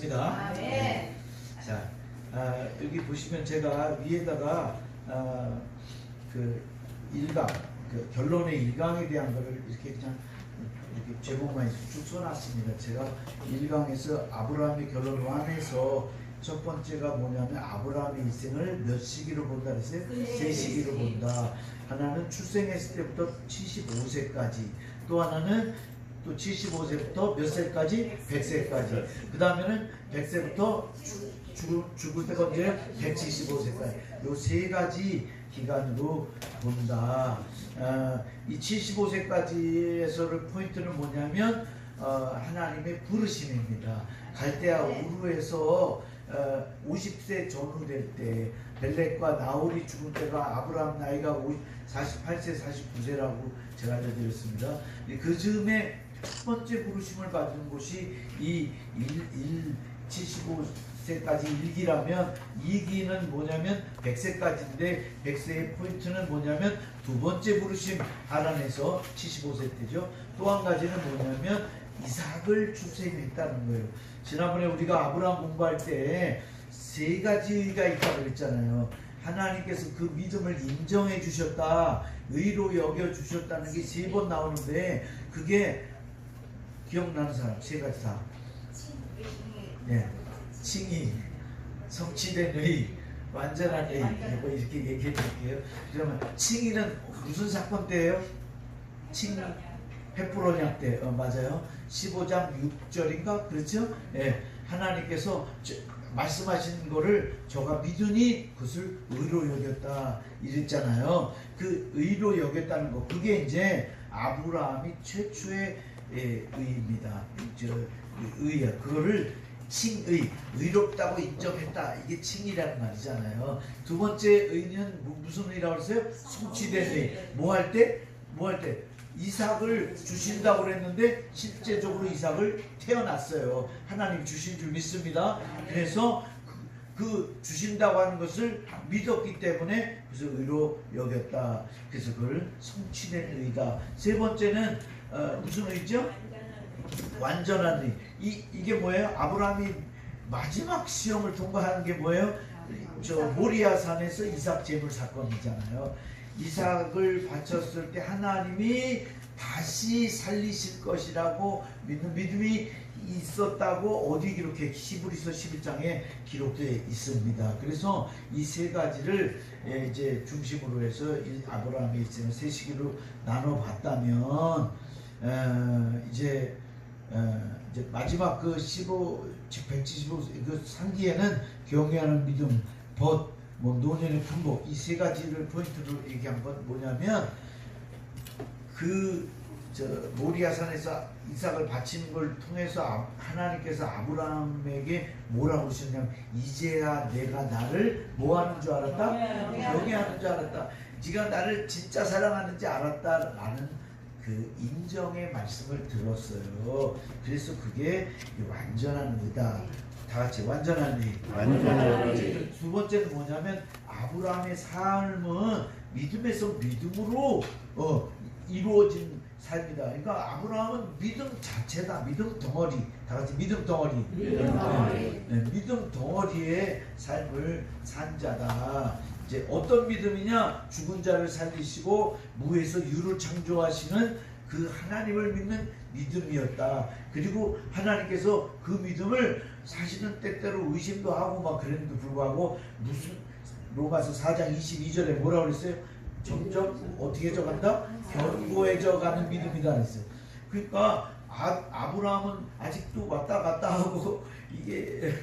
있습니다. 네. 자, 여기 보시면 제가 위에다가 그 1강, 그 결론의 1강에 대한 거를 이렇게 그냥 이렇게 제목만 쭉 써놨습니다. 제가 1강에서 아브라함의 결론 1에서 첫 번째가 뭐냐면 아브라함의 인생을 몇 시기로 본다 그랬어요? 세 시기로 본다. 하나는 출생했을 때부터 75세까지, 또 하나는 또 75세부터 몇 세까지? 100세까지. 그 다음에는 100세부터 죽을 때가 언제예요? 175세까지. 요 세 가지 기간으로 본다. 이 75세까지에서의 포인트는 뭐냐면 하나님의 부르심입니다. 갈대아 우르에서 50세 전후 될 때, 벨렉과 나홀이 죽을 때가 아브라함 나이가 48세, 49세라고 제가 알려드렸습니다. 그 즈음에 첫 번째 부르심을 받은 곳이 이 75세까지 1기라면 2기는 뭐냐면 100세까지인데 100세의 포인트는 뭐냐면 두 번째 부르심 하란에서 75세 때죠. 또 한 가지는 뭐냐면 이삭을 출생했다는 거예요. 지난번에 우리가 아브라함 공부할 때 세 가지가 있다고 그랬잖아요. 하나님께서 그 믿음을 인정해 주셨다, 의로 여겨 주셨다는 게 3번 나오는데, 그게 기억나는 사람? 세 가지 다. 네. 칭의, 성취된 의, 완전한 의. 이렇게 얘기해 드릴게요. 그러면 칭의는 무슨 사건 때예요? 헷부로냐 때. 맞아요. 15장 6절인가? 그렇죠? 예. 하나님께서 말씀하신 거를 저가 믿으니 그것을 의로 여겼다 이랬잖아요. 그 의로 여겼다는 거, 그게 이제 아브라함이 최초의 의입니다. 의야. 그거를 칭의, 의롭다고 인정했다. 이게 칭이라는 말이잖아요. 두 번째 의는 무슨 의라고 했어요? 성취된 의. 뭐 할 때? 이삭을 주신다고 그랬는데 실제적으로 이삭을 태어났어요. 하나님 주신 줄 믿습니다. 그래서 그 주신다고 하는 것을 믿었기 때문에 그래서 의로 여겼다. 그래서 그걸 성취된 의다. 세 번째는 무슨 의죠? 완전한 의. 이게 뭐예요? 아브라함이 마지막 시험을 통과하는 게 뭐예요? 저 모리아 산에서 이삭 제물 사건이잖아요. 이삭을 바쳤을 때 하나님이 다시 살리실 것이라고 믿는 믿음이 있었다고 어디 기록해? 히브리서 11장에 기록되어 있습니다. 그래서 이 세 가지를 이제 중심으로 해서 아브라함의 인생을 세 시기로 나눠 봤다면, 이제 마지막 그 175 그 상기에는 경외하는 믿음, 노년의 품목, 이 세 가지를 포인트로 얘기한 건 뭐냐면, 모리아산에서 이삭을 바치는 걸 통해서 하나님께서 아브라함에게 뭐라고 하셨냐면, 이제야 내가 나를 뭐하는 줄 알았다? 경외하는 줄 알았다. 네가 나를 진짜 사랑하는지 알았다라는 그 인정의 말씀을 들었어요. 그래서 그게 완전한 의다. 다 같이 완전한 의. 두 번째는 뭐냐면 아브라함의 삶은 믿음에서 믿음으로 이루어진 삶이다. 그러니까 아브라함은 믿음 자체다. 믿음 덩어리. 다 같이 믿음 덩어리. 믿음 덩어리의 삶을 산 자다. 이제 어떤 믿음이냐? 죽은 자를 살리시고 무에서 유를 창조하시는 그 하나님을 믿는 믿음이었다. 그리고 하나님께서 그 믿음을 사실은 때때로 의심도 하고 막 그랬는데도 불구하고 무슨 로마서 4장 22절에 뭐라고 그랬어요? 점점 어떻게 해져간다? 견고해져 가는 믿음이다 그랬어요. 그러니까 아브라함은 아직도 왔다 갔다 하고 이게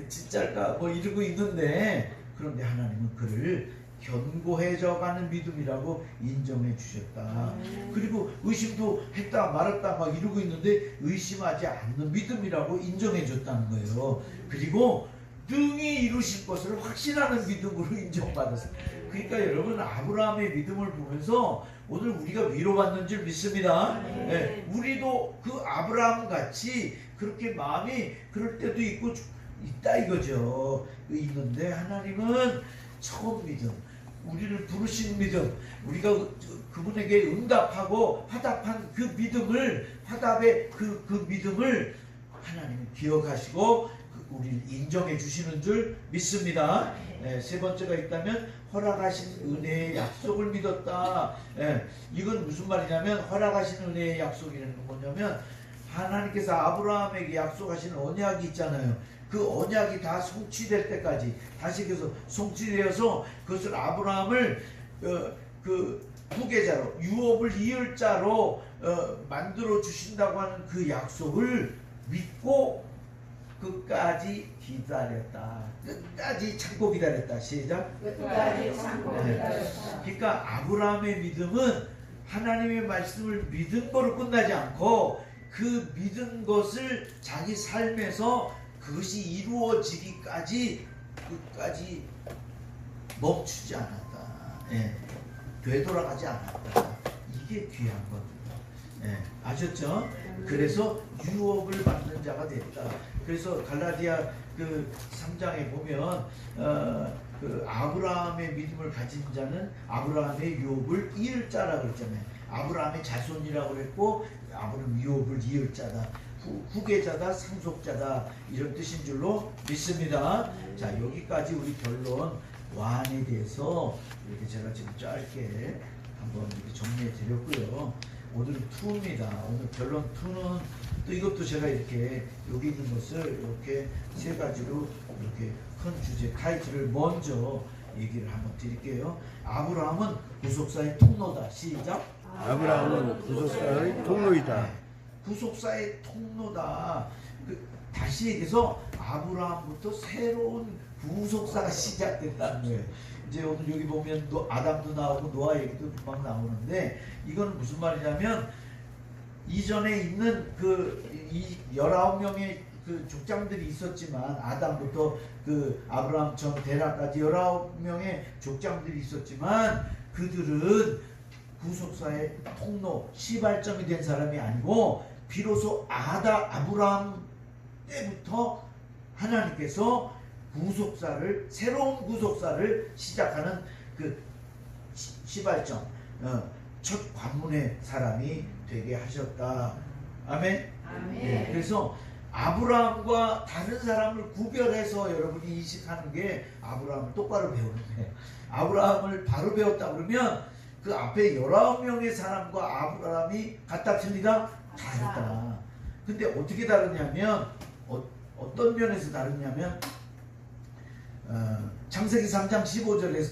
진짜일까 뭐 이러고 있는데, 그런데 하나님은 그를 견고해져 가는 믿음이라고 인정해 주셨다. 그리고 의심도 했다 말았다 막 이러고 있는데 의심하지 않는 믿음이라고 인정해 줬다는 거예요. 그리고 등이 이루실 것을 확신하는 믿음으로 인정받았어요. 그러니까 여러분, 아브라함의 믿음을 보면서 오늘 우리가 위로받는 줄 믿습니다. 네, 우리도 그 아브라함 같이 그렇게 마음이 그럴 때도 있고 있다 이거죠. 있는데 하나님은 처음 믿음, 우리를 부르신 믿음, 우리가 그분에게 응답하고 화답한 그 믿음을, 화답의 그 믿음을 하나님은 기억하시고 우리를 인정해 주시는 줄 믿습니다. 세 번째가 있다면 허락하신 은혜의 약속을 믿었다. 이건 무슨 말이냐면 허락하신 은혜의 약속이라는 건 뭐냐면 하나님께서 아브라함에게 약속하신 언약이 있잖아요. 그 언약이 다 성취될 때까지 다시 그래서 성취되어서 그것을 아브라함을 그 후계자로 유업을 이을 자로 만들어 주신다고 하는 그 약속을 믿고 끝까지 기다렸다. 끝까지 참고 기다렸다. 시작. 끝까지 참고 기다렸다. 그러니까 아브라함의 믿음은 하나님의 말씀을 믿은 거로 끝나지 않고 그 믿은 것을 자기 삶에서 그것이 이루어지기까지 끝까지 멈추지 않았다. 되돌아가지 않았다. 이게 귀한 겁니다. 아셨죠? 그래서 유업을 받는 자가 됐다. 그래서 갈라디아 그 3장에 보면 그 아브라함의 믿음을 가진 자는 아브라함의 유업을 이을 자라고 그랬잖아요. 아브라함의 자손이라고 그랬고 아브라함 유업을 이을 자다. 후계자다, 상속자다 이런 뜻인 줄로 믿습니다. 자, 여기까지 우리 결론 1에 대해서 이렇게 제가 지금 짧게 한번 이렇게 정리해 드렸고요. 오늘은 2입니다. 오늘 결론 2는 또 이것도 제가 이렇게 여기 있는 것을 이렇게 세 가지로 이렇게 큰 주제 타이틀을 먼저 얘기를 한번 드릴게요. 아브라함은 구속사의 통로다. 시작. 아브라함은 구속사의 통로이다. 구속사의 통로다. 다시 얘기해서 아브라함부터 새로운 구속사가 시작됐다는 거예요. 이제 오늘 여기 보면 아담도 나오고 노아 얘기도 금방 나오는데 이건 무슨 말이냐면 이전에 있는 이 19명의 그 족장들이 있었지만 아담부터 그 아브라함처럼 데라까지 19명의 족장들이 있었지만 그들은 구속사의 통로 시발점이 된 사람이 아니고 비로소 아브라함 때부터 하나님께서 구속사를 새로운 구속사를 시작하는 그 시발점 첫 관문의 사람이 되게 하셨다. 아멘. 그래서 아브라함과 다른 사람을 구별해서 여러분이 인식하는 게 아브라함을 똑바로 배우는 거예요. 아브라함을 바로 배웠다 그러면 그 앞에 19명의 사람과 아브라함이 같다 틀리다? 다르다. 근데 어떻게 다르냐면 어떤 면에서 다르냐면 창세기 3장 15절에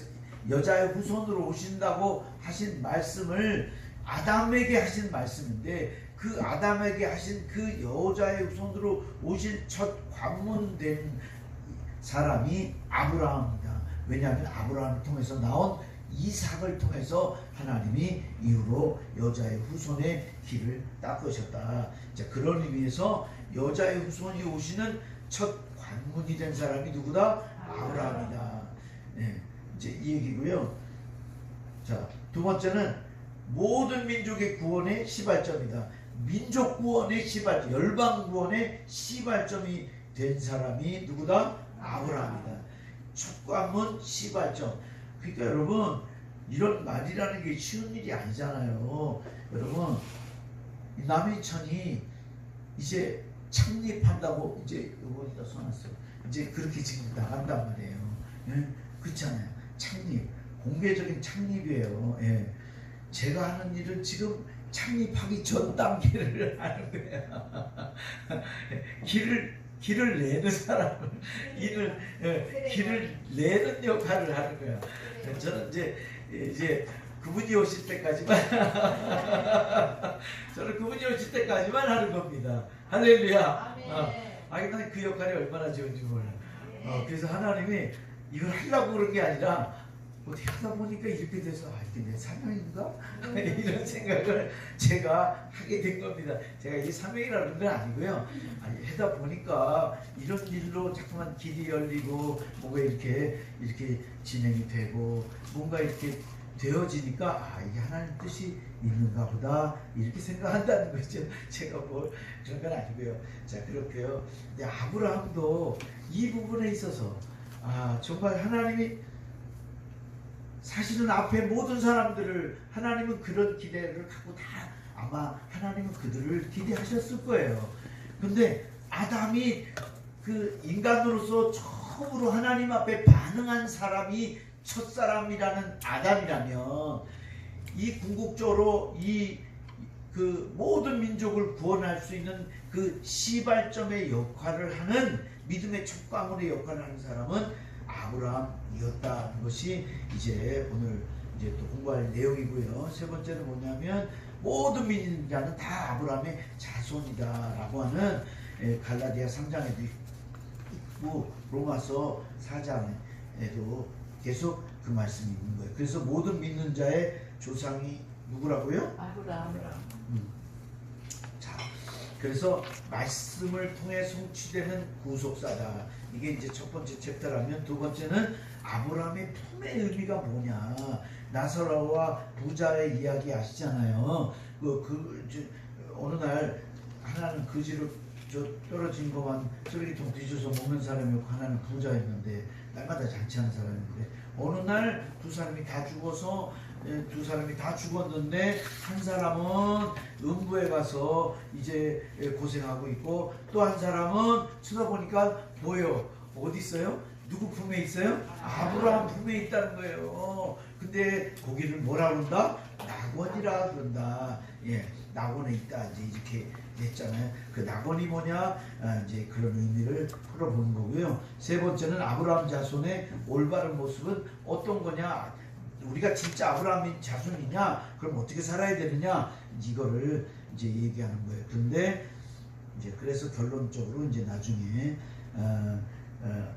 여자의 후손으로 오신다고 하신 말씀을 아담에게 하신 말씀인데 그 아담에게 하신 그 여자의 후손으로 오실 첫 관문된 사람이 아브라함이다. 왜냐하면 아브라함을 통해서 나온 이삭을 통해서 하나님이 이후로 여자의 후손의 길을 닦으셨다. 자, 그런 의미에서 여자의 후손이 오시는 첫 관문이 된 사람이 누구다? 아브라함이다. 이제 이 얘기고요. 자, 두 번째는 모든 민족의 구원의 시발점이다. 민족 구원의 시발점, 열방 구원의 시발점이 된 사람이 누구다? 아브라함이다. 첫 관문 시발점. 그러니까 여러분 이런 말이라는 게 쉬운 일이 아니잖아요. 여러분 남인천이 이제 창립한다고 이제 요번에다 써놨어요. 이제 그렇게 지금 나간단 말이에요. 그렇잖아요. 창립, 공개적인 창립이에요. 제가 하는 일은 지금 창립하기 전 단계를 하는 거예요. 길을 내는 사람을 길을 내는 역할을 하는 거야. 저는 이제 그분이 오실 때까지만 저는 그분이 오실 때까지만 하는 겁니다. 할렐루야. 난 그 역할이 얼마나 좋은지 몰라. 그래서 하나님이 이걸 하려고 그런 게 아니라 어떻게 하다 보니까 이렇게 돼서 이게 내 사명인가? 이런 생각을 제가 하게 된 겁니다. 제가 이게 사명이라는 건 아니고요. 하다 보니까 이런 일로 자꾸만 길이 열리고 뭔가 이렇게 진행이 되고 뭔가 이렇게 되어지니까 이게 하나님 뜻이 있는가 보다 이렇게 생각한다는 거죠. 제가 뭐 그런 건 아니고요. 자, 그렇고요. 근데 아브라함도 이 부분에 있어서 정말 하나님이 사실은 앞에 모든 사람들을 하나님은 그런 기대를 갖고 다 아마 하나님은 그들을 기대하셨을 거예요. 근데 아담이 그 인간으로서 처음으로 하나님 앞에 반응한 사람이 첫사람이라는 아담이라면 이 궁극적으로 이 그 모든 민족을 구원할 수 있는 그 시발점의 역할을 하는 믿음의 첫광물의 역할을 하는 사람은 아브라함이었다는 것이 이제 오늘 이제 또 공부할 내용이고요. 세 번째는 뭐냐면 모든 믿는 자는 다 아브라함의 자손이다라고 하는 갈라디아 3장에도 있고 로마서 4장에도 계속 그 말씀이 있는 거예요. 그래서 모든 믿는 자의 조상이 누구라고요? 아브라함. 자, 그래서 말씀을 통해 성취되는 구속사다. 이게 이제 첫 번째 챕터라면, 두 번째는 아브라함의 품의 의미가 뭐냐. 나사로와 부자의 이야기 아시잖아요. 어느 날 하나는 거지로 떨어진 것만 쓰레기통 뒤져서 먹는 사람이었고, 하나는 부자였는데 날마다 잔치하는 사람인데, 어느 날 두 사람이 다 죽어서 두 사람이 다 죽었는데 한 사람은 음부에 가서 이제 고생하고 있고, 또 한 사람은 쳐다보니까 뭐예요? 어디 있어요? 누구 품에 있어요? 아브라함 품에 있다는 거예요. 근데 거기를 뭐라 그런다? 낙원이라 그런다. 예, 낙원에 있다. 이제 이렇게 했잖아요. 그 낙원이 뭐냐? 이제 그런 의미를 풀어보는 거고요. 세 번째는 아브라함 자손의 올바른 모습은 어떤 거냐? 우리가 진짜 아브라함 자손이냐? 그럼 어떻게 살아야 되느냐? 이거를 이제 얘기하는 거예요. 그런데 이제 그래서 결론적으로 이제 나중에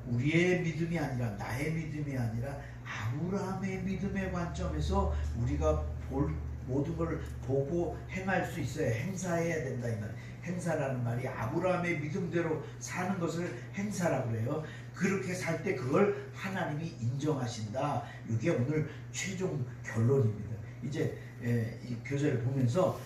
우리의 믿음이 아니라, 나의 믿음이 아니라 아브라함의 믿음의 관점에서 우리가 모든 걸 보고 행할 수 있어야, 행사해야 된다 이 말. 행사라는 말이 아브라함의 믿음대로 사는 것을 행사라고 그래요. 그렇게 살 때 그걸 하나님이 인정하신다. 이게 오늘 최종 결론입니다. 이제 이 교재를 보면서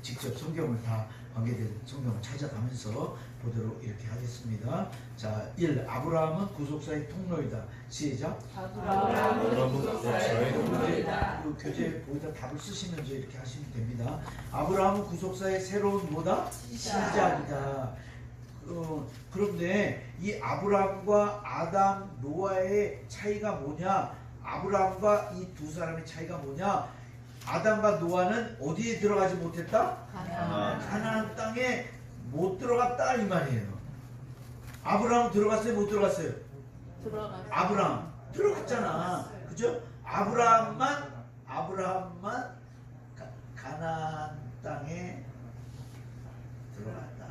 직접 성경을 다 관계된 성경을 찾아가면서 보도록 이렇게 하겠습니다. 자, 1. 아브라함은 구속사의 통로이다. 시작. 아브라함은 구속사의 통로이다. 그 교재 보기다 답을 쓰시면서 이렇게 하시면 됩니다. 아브라함은 구속사의 새로운 뭐다? 시작이다. 그런데 이 아브라함과 아담, 노아의 차이가 뭐냐? 아브라함과 이 두 사람의 차이가 뭐냐? 아담과 노아는 어디에 들어가지 못했다? 가나안 땅에 못 들어갔다 이 말이에요. 아브라함 들어갔어요? 못 들어갔어요? 들어갔어요. 아브라함 들어갔잖아. 그죠? 아브라함만 가나안 땅에 들어갔다.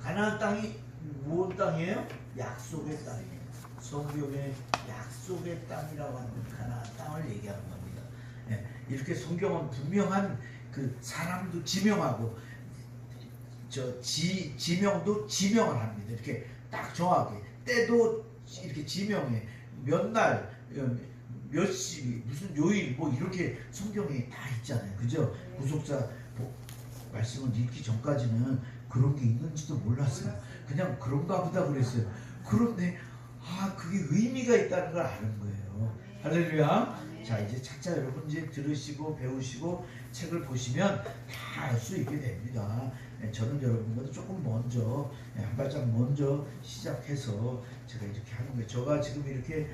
가나안 땅이 무슨 땅이에요? 약속의 땅이에요. 성경에 약속의 땅이라고 하는 가나안 땅을 얘기하는 겁니다. 예, 이렇게 성경은 분명한 그 사람도 지명하고 지명도 지명을 합니다. 이렇게 딱 정하게 때도 이렇게 지명해. 몇 날, 몇 시, 무슨 요일 뭐 이렇게 성경에 다 있잖아요. 그죠? 구속사 말씀을 읽기 전까지는 그런 게 있는지도 몰랐어요. 그냥 그런가 보다 그랬어요. 그런데 그게 의미가 있다는 걸 아는 거예요. 할렐루야. 자, 이제 차차 여러분 이제 들으시고 배우시고 책을 보시면 다 알 수 있게 됩니다. 저는 여러분보다 조금 먼저, 한 발짝 먼저 시작해서 제가 이렇게 하는 거예요. 제가 지금 이렇게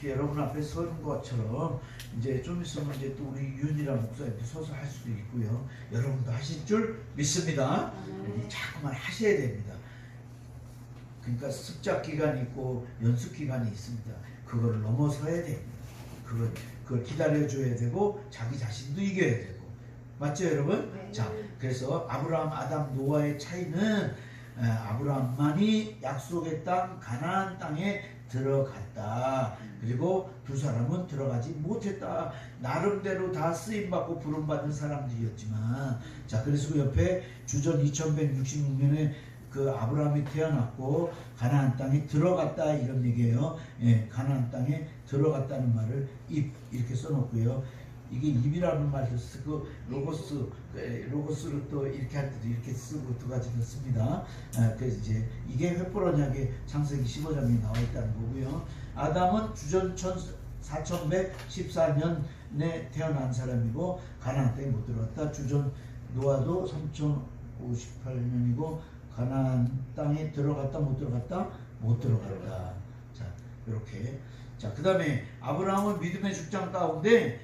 여러분 앞에 서는 것처럼 이제 좀 있으면 이제 또 우리 윤이랑 목사님도 서서 할 수도 있고요. 여러분도 하실 줄 믿습니다. 자꾸만 하셔야 됩니다. 그러니까 습작 기간이 있고 연습 기간이 있습니다. 그걸 넘어서야 됩니다. 그걸 기다려줘야 되고 자기 자신도 이겨야 되고. 맞죠 여러분? 네. 자, 그래서 아브라함, 아담, 노아의 차이는 아브라함만이 약속의 땅 가나안 땅에 들어갔다. 그리고 두 사람은 들어가지 못했다. 나름대로 다 쓰임받고 부름받은 사람들이었지만, 자, 그래서 그 옆에 주전 2166년에 그 아브라함이 태어났고 가나안 땅에 들어갔다 이런 얘기예요. 예, 가나안 땅에 들어갔다는 말을 입 이렇게 써놓고요. 이게 입이라는 말도 쓰고 로고스로 또 이렇게 할 때도 이렇게 쓰고 두 가지를 씁니다. 그래서 이제 이게 횃불언약의 창세기 15장에 나와 있다는 거고요. 아담은 주전 4114년에 태어난 사람이고 가나안 땅에 못 들어갔다. 주전 노아도 3058년이고 가나안 땅에 들어갔다 못 들어갔다? 못 들어갔다. 자, 이렇게. 자, 그 다음에 아브라함은 믿음의 축장 가운데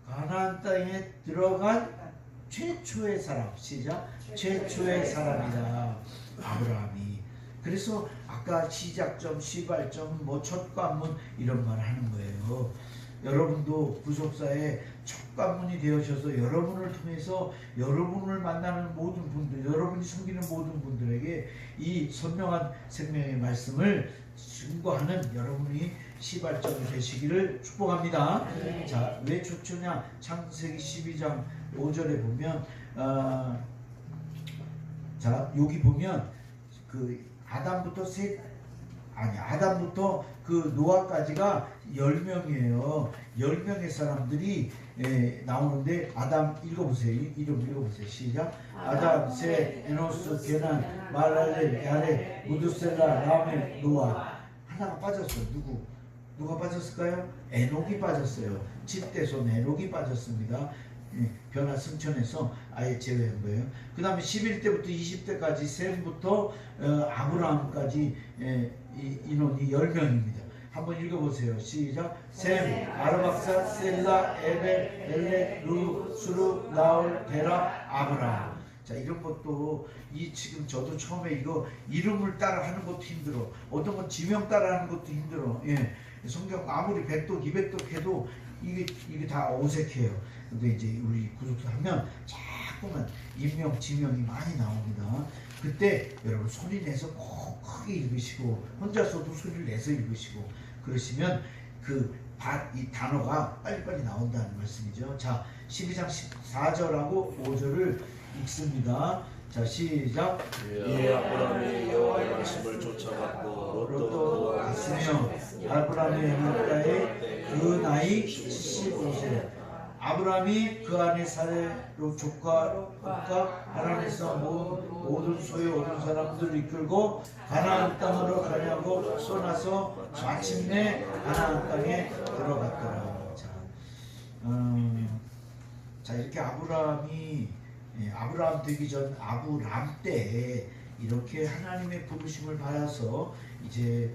가나안 땅에 들어간 최초의 사람. 시작. 최초의 사람이다. 아브라함이. 그래서 아까 시작점, 시발점, 뭐 첫 관문 이런 말 하는 거예요. 여러분도 구속사의 첫 관문이 되어셔서 여러분을 통해서 여러분을 만나는 모든 분들, 여러분이 섬기는 모든 분들에게 이 선명한 생명의 말씀을 증거하는 여러분이 시발점이 되시기를 축복합니다. 네. 자, 왜 좋냐? 창세기 12장 5절에 보면 자, 여기 보면 그 아담부터 그 노아까지가 10명이에요. 10명의 사람들이 나오는데 아담 읽어보세요. 이름 읽어보세요. 시작. 아담, 셋, 에노스, 게난, 말랄렐, 야레, 무드셀라, 라멜, 노아. 하나가 빠졌어요. 누가 빠졌을까요? 에녹이 빠졌어요. 집대손 에녹이 빠졌습니다. 변화 승천해서 아예 제외한 거예요. 그 다음에 11대부터 20대까지 셈부터 아브라함까지 인원이 10명입니다. 한번 읽어보세요. 시작. 셈, 아르박사, 셀라, 에벨, 엘레, 루, 수루, 나올, 데라, 아브라함. 자, 이런 것도 지금 저도 처음에 이거 이름을 따라하는 것도 힘들어. 어떤 건 지명 따라하는 것도 힘들어. 예. 성경 아무리 100독, 200독 해도 이게 다 어색해요. 근데 이제 우리 구속사 하면 자꾸만 인명, 지명이 많이 나옵니다. 그때 여러분 소리 내서 꼭 크게 읽으시고 혼자서도 소리를 내서 읽으시고 그러시면 이 단어가 빨리빨리 나온다는 말씀이죠. 자, 12장 14절하고 5절을 읽습니다. 자, 시작. 예, 아브라함이 여호와의 말씀을 쫓아갔고 롯도 갔으며 아브라함의 물가에 그 나이 75세. 아브라함이 그 안에 사례로 조카 하나님께서 모든 소유 얻은 사람들을 이끌고 가나안 땅으로 가려고 쏘나서 마침내 가나안 땅에 들어갔더라. 자, 이렇게 아브라함 되기 전 아브람 때 이렇게 하나님의 부르심을 받아서 이제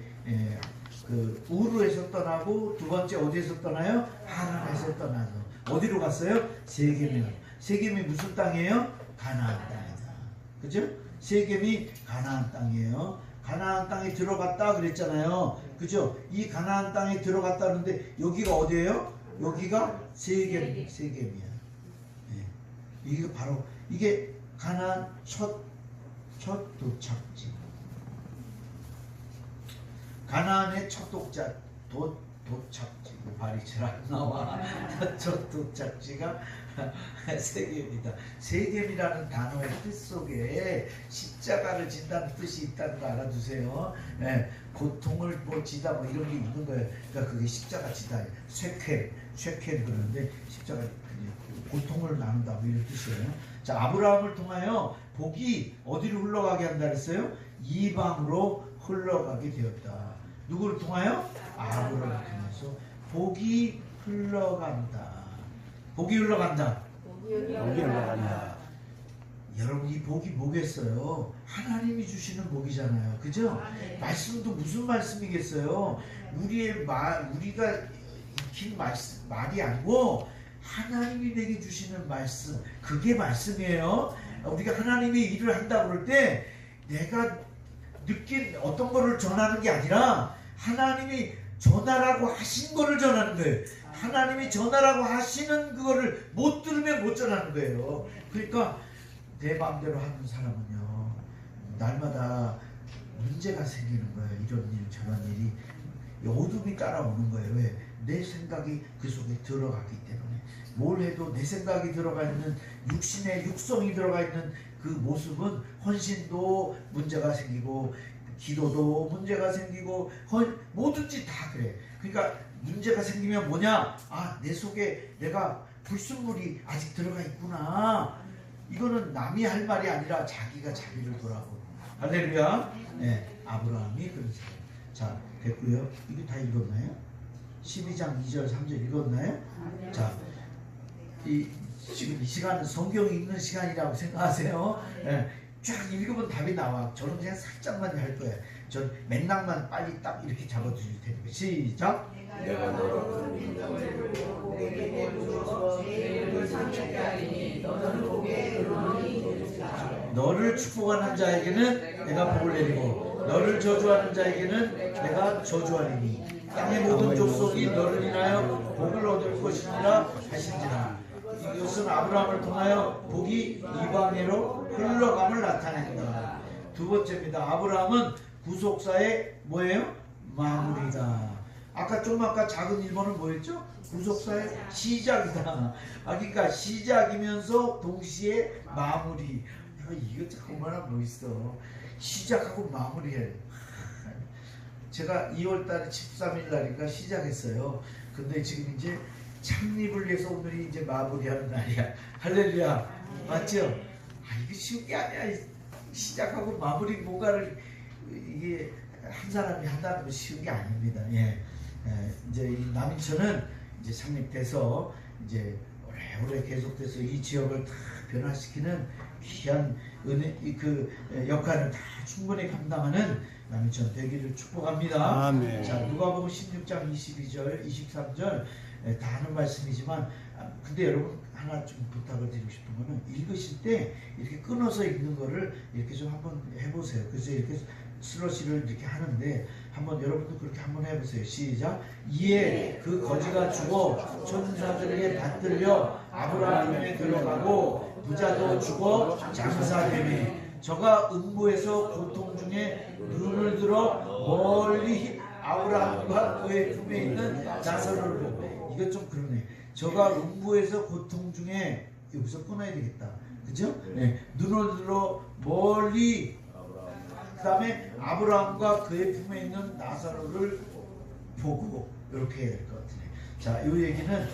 그 우르에서 떠나고 두 번째 어디에서 떠나요? 하란에서 떠나서 어디로 갔어요? 세겜이 무슨 땅이에요? 가나안 땅이다. 그죠? 세겜이 가나안 땅이에요. 가나안 땅에 들어갔다 그랬잖아요. 그죠? 이 가나안 땅에 들어갔다 그러는데 여기가 어디예요? 여기가 세겜이야. 이게 바로 이게 가나안 첫 도착지. 가나안의 첫 도착지. 발이 잘 안 나와. 첫 도착지가 세겜이다. 세겜이라는 단어의 뜻 속에 십자가를 진다는 뜻이 있다는 거 알아두세요. 고통을 지다 이런 게 있는 거예요. 그러니까 그게 십자가 지다. 쇠켈 그러는데 십자가 고통을 나눈다 이런 뜻이에요. 자, 아브라함을 통하여 복이 어디로 흘러가게 한다 그랬어요? 이방으로 흘러가게 되었다. 누구를 통하여? 아브라함을 통해서 복이 흘러간다. 복이 흘러간다. 여러분 이 복이 뭐겠어요? 하나님이 주시는 복이잖아요. 그죠? 말씀도 무슨 말씀이겠어요? 우리가 익힌 말이 아니고 하나님이 내게 주시는 말씀, 그게 말씀이에요. 우리가 하나님의 일을 한다 그럴 때 내가 느낀 어떤 거를 전하는 게 아니라 하나님이 전하라고 하신 거를 전하는 거예요. 하나님이 전하라고 하시는 그거를 못 들으면 못 전하는 거예요. 그러니까 내 마음대로 하는 사람은요, 날마다 문제가 생기는 거예요. 이런 일 저런 일이 어둠이 따라오는 거예요. 왜? 내 생각이 그 속에 들어가기 때문에. 뭘 해도 내 생각이 들어가 있는 육신의 육성이 들어가 있는 그 모습은 헌신도 문제가 생기고 기도도 문제가 생기고 뭐든지 다 그래. 그러니까 문제가 생기면 뭐냐? 내 속에 내가 불순물이 아직 들어가 있구나. 이거는 남이 할 말이 아니라 자기가 자기를 돌아보고. 할렐루야. 아브라함이 그런 사람. 자, 됐고요. 이거 다 읽었나요? 12장 2절 3절 읽었나요? 자, 지금 이 시간은 성경 읽는 시간이라고 생각하세요. 쫙 읽으면 답이 나와. 저는 그냥 살짝만 할 거야. 전 맥락만 빨리 딱 이렇게 잡아드릴 테니까. 시작. 내가 너를 믿는다고 너를 축복하는 자에게는 내가 복을 내리고 너를 저주하는 자에게는 내가 저주하리니 땅의 모든 족속이 너를 인하여 복을 얻을 것이니라 하신지라. 이것은 아브라함을 통하여 복이 이방애로 흘러감을 나타낸다. 두 번째입니다. 아브라함은 구속사의 뭐예요? 마무리다. 아까 작은 1번은 뭐였죠? 구속사의 시작이다. 그러니까 시작이면서 동시에 마무리. 이거 정말 멋있어. 시작하고 마무리해. 제가 2월달 13일날인가 시작했어요. 근데 지금 이제 창립을 위해서 오늘이 이제 마무리하는 날이야. 할렐루야. 맞죠? 이거 쉬운 게 아니야. 시작하고 마무리 뭔가를 이게 한 사람이 한다는 건 쉬운 게 아닙니다. 이제 이 남인천은 이제 창립돼서 이제 오래 계속돼서 이 지역을 다 변화시키는 귀한 역할을 다 충분히 감당하는 남인천 되기를 축복합니다. 아멘. 자, 누가복음 16장 22절, 23절 다 하는 말씀이지만 근데 여러분 하나 좀 부탁을 드리고 싶은 거는 읽으실 때 이렇게 끊어서 읽는 거를 이렇게 좀 한번 해보세요. 그래서 이렇게 슬러시를 이렇게 하는데 한번 여러분도 그렇게 한번 해보세요. 시작. 이에 그 거지가 죽어 천사들에게 받들려 아브라함에 들어가고 부자도 죽어 장사되매 저가 음부에서 고통 중에 눈을 들어 멀리 아브라함과 그의 품에 있는 나사로를 보고. 이거 좀 그러네. 저가 음부에서 고통 중에 여기서 끊어야 되겠다. 그죠? 네. 눈을 들어 멀리 그 다음에 아브라함과 그의 품에 있는 나사로를 보고 이렇게 해야 될 것 같아요. 자, 이 얘기는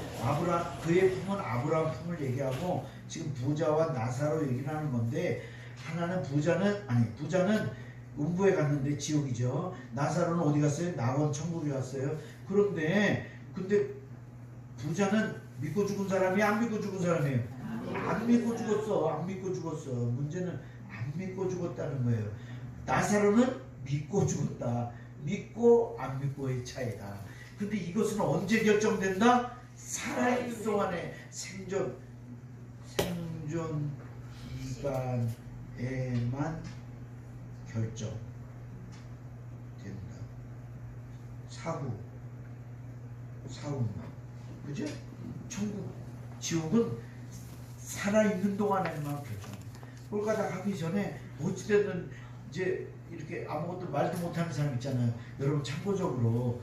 그의 품은 아브라함 품을 얘기하고 지금 부자와 나사로 얘기를 하는 건데 하나는 부자는 음부에 갔는데 지옥이죠. 나사로는 어디 갔어요? 낙원 천국에 갔어요. 근데 부자는 믿고 죽은 사람이 안 믿고 죽은 사람이에요. 안 믿고 죽었어. 문제는 안 믿고 죽었다는 거예요. 나사로는 믿고 죽었다. 믿고 안 믿고의 차이다. 근데 이것은 언제 결정된다? 살아있는 동안에 생존 기간에만 결정된다. 사후만. 그죠? 천국, 지옥은 살아있는 동안에만 결정. 꼴가닥 하기 전에 어찌됐든 이제 이렇게 아무것도 말도 못하는 사람 있잖아요. 여러분 참고적으로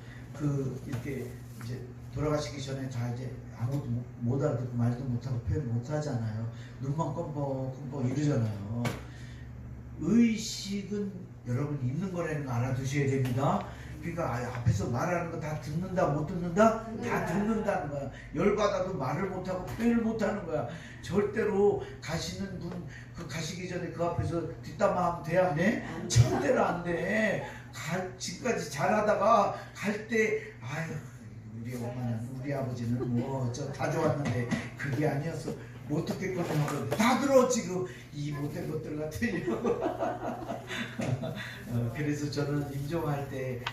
이렇게 이제 돌아가시기 전에 다 이제 아무것도 못 알아듣고 말도 못하고 표현 못하잖아요. 눈만 껌뻑껌뻑 이러잖아요. 의식은 여러분 있는 거라는 거 알아두셔야 됩니다. 그러니까 앞에서 말하는 거 다 듣는다 못 듣는다? 다 듣는다는 거야. 열받아도 말을 못하고 표현을 못하는 거야. 절대로 가시는 분 가시기 전에 그 앞에서 뒷담화하면 돼 안 돼? 절대로 안 돼. 지금까지 잘하다가 갈 때 우리 엄마는 우리 아버지는 뭐 저 다 좋았는데 그게 아니었어. 못 듣겠거든 하고 다 들어 지금 이 못된 것들 같으려. 그래서 저는 임종할 때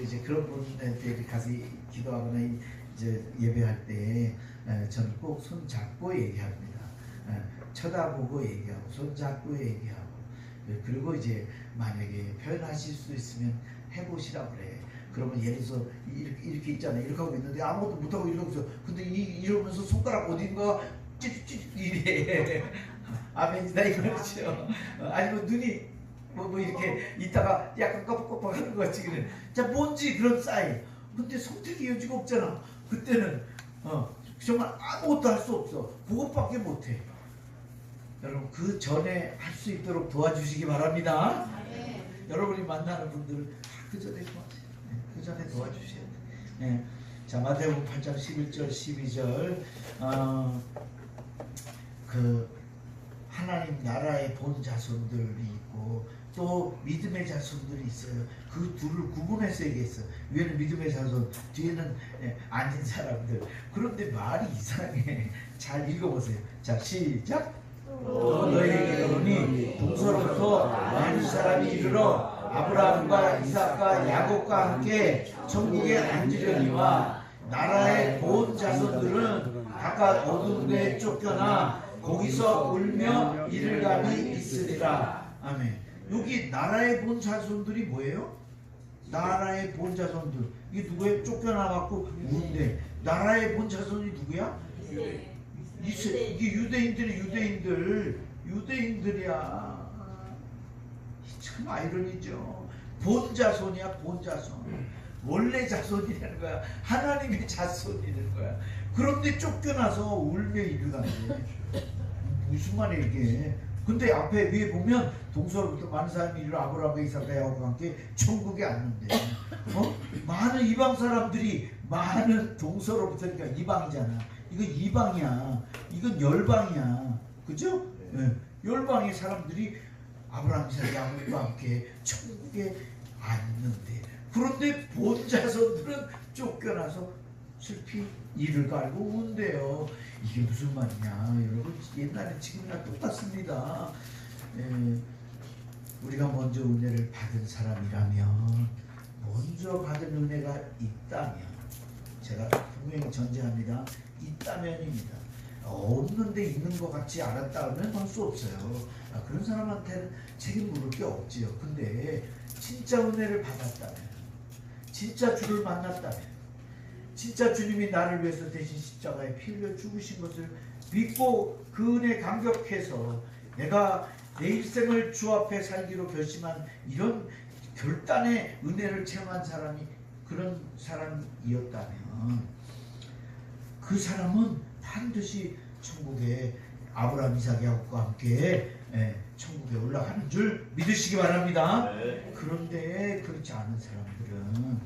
이제 그런 분한테 가서 기도하거나 이제 예배할 때 저는 꼭 손 잡고 얘기합니다. 쳐다보고 얘기하고 손 잡고 얘기하고 그리고 이제 만약에 표현하실 수 있으면 해보시라고 그래. 그러면 예를 들어서 이렇게 있잖아요. 이렇게 하고 있는데 아무것도 못하고 이러고 있어. 근데 이러면서 손가락 어딘가 찌릿찌릿 이래. 아멘이다 이거죠. 아니면 눈이 뭐 이렇게 있다가 약간 깜빡깜빡 하는 것 같지. 그래. 자, 뭔지 그런 사인. 근데 선택의 여지가 없잖아. 그때는 정말 아무것도 할 수 없어. 그것밖에 못해. 여러분 그 전에 할 수 있도록 도와주시기 바랍니다. 여러분이 만나는 분들을 그 전에 도와주세요. 그 전에 도와주셔야 돼. 자, 마태복음 8장 11절 12절 하나님 나라의 본 자손들이 있고 또 믿음의 자손들이 있어요. 그 둘을 구분해서 얘기했어. 위에는 믿음의 자손, 뒤에는 아닌 사람들. 그런데 말이 이상해. 잘 읽어보세요. 자, 시작. 또 또 너희에게 이르노니 동서로부터 많은 사람이 이르러 아브라함과 이삭과 야곱과 함께 천국에 앉으려니와 나라의 본 자손들은 각각 어두운 데에 쫓겨나 거기서 울며 이를 감이 있으리라. 아멘. 여기 나라의 본 자손들이 뭐예요? 나라의 본 자손들. 이게 누구예요? 쫓겨나갖고 우는데. 나라의 본 자손이 누구야? 이게 유대인들이야. 참 아이러니죠. 본 자손이야, 본 자손. 원래 자손이라는 거야. 하나님의 자손이라는 거야. 그런데 쫓겨나서 울며 이를 감이. 무슨 말이야 이게? 근데 앞에 위에 보면 동서로부터 많은 사람이 이르러 아브라함과 이삭과 야곱과 함께 천국에 앉는데, 많은 이방 사람들이 많은 동서로부터, 그러니까 이방이잖아. 이건 이방이야. 이건 열방이야. 그죠? 네. 열방의 사람들이 아브라함, 이삭, 야곱과 함께 천국에 앉는데, 그런데 본 자손들은 쫓겨나서 슬피 이를 갈고 운대요. 이게 무슨 말이냐 여러분. 옛날에 지금이랑 똑같습니다. 우리가 먼저 은혜를 받은 사람이라면, 먼저 받은 은혜가 있다면, 제가 분명히 전제합니다. 있다면입니다. 없는데 있는 것 같이 알았다면 할 수 없어요. 그런 사람한테는 책임 물을 게 없지요. 근데 진짜 은혜를 받았다면, 진짜 주를 만났다면, 진짜 주님이 나를 위해서 대신 십자가에 피 흘려 죽으신 것을 믿고 그 은혜 감격해서 내가 내 일생을 주 앞에 살기로 결심한 이런 결단의 은혜를 체험한 사람이 그런 사람이었다면, 그 사람은 반드시 천국에 아브라함, 이삭, 야곱과 함께 천국에 올라가는 줄 믿으시기 바랍니다. 그런데 그렇지 않은 사람들은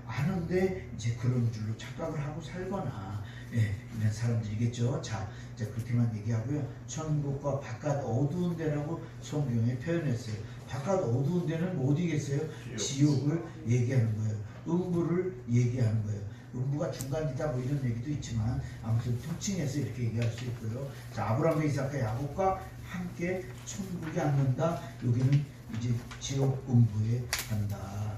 아는데 이제 그런 줄로 착각을 하고 살거나 이런 사람들이겠죠. 자, 그렇게만 얘기하고요. 천국과 바깥 어두운 데라고 성경에 표현했어요. 바깥 어두운 데는 뭐 어디겠어요? 지옥을 얘기하는 거예요. 음부를 얘기하는 거예요. 음부가 중간이다 뭐 이런 얘기도 있지만 아무튼 통칭해서 이렇게 얘기할 수 있고요. 자, 아브라함과 이삭과 야곱과 함께 천국에 앉는다. 여기는 이제 지옥 음부에 간다.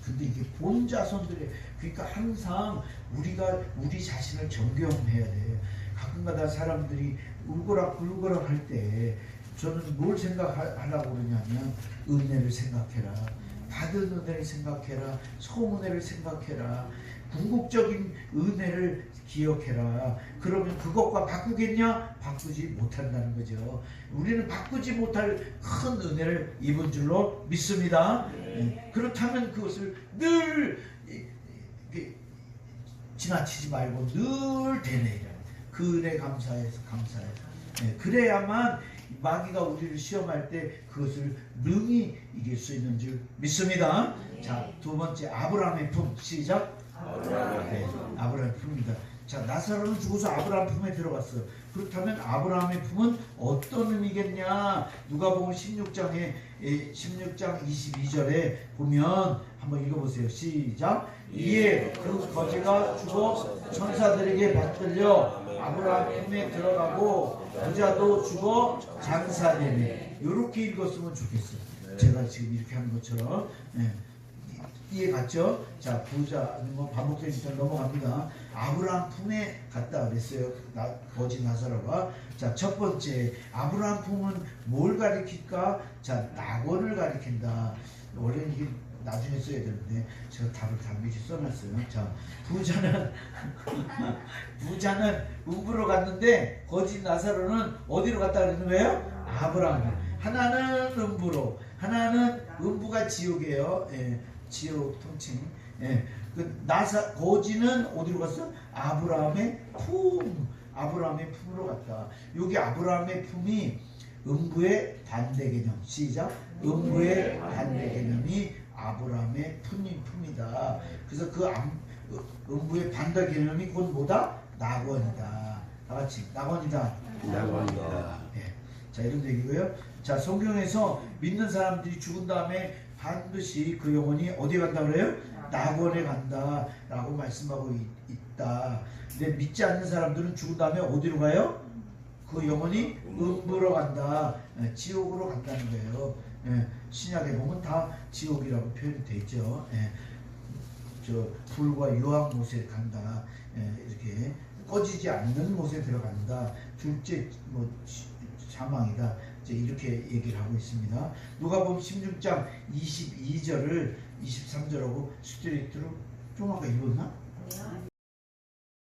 근데 이게 본 자손들의, 그러니까 항상 우리가 우리 자신을 점검해야 돼. 가끔가다 사람들이 울거락 할 때 저는 뭘 생각하라고 그러냐면, 은혜를 생각해라, 받은 은혜를 생각해라, 소은혜를 생각해라, 궁극적인 은혜를 기억해라. 그러면 그것과 바꾸겠냐? 바꾸지 못한다는 거죠. 우리는 바꾸지 못할 큰 은혜를 입은 줄로 믿습니다. 그렇다면 그것을 늘 지나치지 말고 늘 되뇌이라. 그 은혜 감사해서. 그래야만 마귀가 우리를 시험할 때 그것을 능히 이길 수 있는 줄 믿습니다. 자, 두 번째, 아브라함의 품. 시작. 아브라함의 품입니다. 자, 나사로는 죽어서 아브라함 품에 들어갔어요. 그렇다면 아브라함의 품은 어떤 의미겠냐? 누가복음 16장 22절에 보면 한번 읽어보세요. 시작. 이에 그 거지가 죽어 천사들에게 받들려 아브라함 품에 들어가고 부자도 죽어 장사되네. 이렇게 읽었으면 좋겠어요. 제가 지금 이렇게 하는 것처럼. 이해 갔죠? 자, 부자, 뭐 반복되니까 넘어갑니다. 아브라함 품에 갔다 그랬어요. 거지 나사로가. 자, 첫 번째, 아브라함 품은 뭘 가리킬까? 자, 낙원을 가리킨다. 원래는 이게 나중에 써야 되는데 제가 답을 다 미리 써놨어요. 자, 부자는 음부로 갔는데 거지 나사로는 어디로 갔다 그랬는 거예요? 아브라함. 하나는 음부로, 하나는 음부가 지옥이에요. 지옥 통칭. 거지는 어디로 갔어? 아브라함의 품. 아브라함의 품으로 갔다. 여기 아브라함의 품이 음부의 반대 개념. 시작. 음부의 반대 개념이 아브라함의 품이다. 그래서 그 음부의 반대 개념이 곧 뭐다? 낙원이다. 다 같이 낙원이다. 자, 이런 얘기고요. 자, 성경에서 믿는 사람들이 죽은 다음에 반드시 그 영혼이 어디에 간다 그래요? 낙원에 간다 라고 말씀하고 있다. 근데 믿지 않는 사람들은 죽은 다음에 어디로 가요? 그 영혼이 음부로 간다, 지옥으로 간다는 거예요. 신약에 보면 다 지옥이라고 표현이 되어 있죠. 저 불과 유황 못에 간다, 이렇게 꺼지지 않는 못에 들어간다, 둘째 뭐 사망이다, 이제 이렇게 얘기를 하고 있습니다. 누가복음 16장 22절을 23절하고 스트레이트로 좀 아까 읽었나?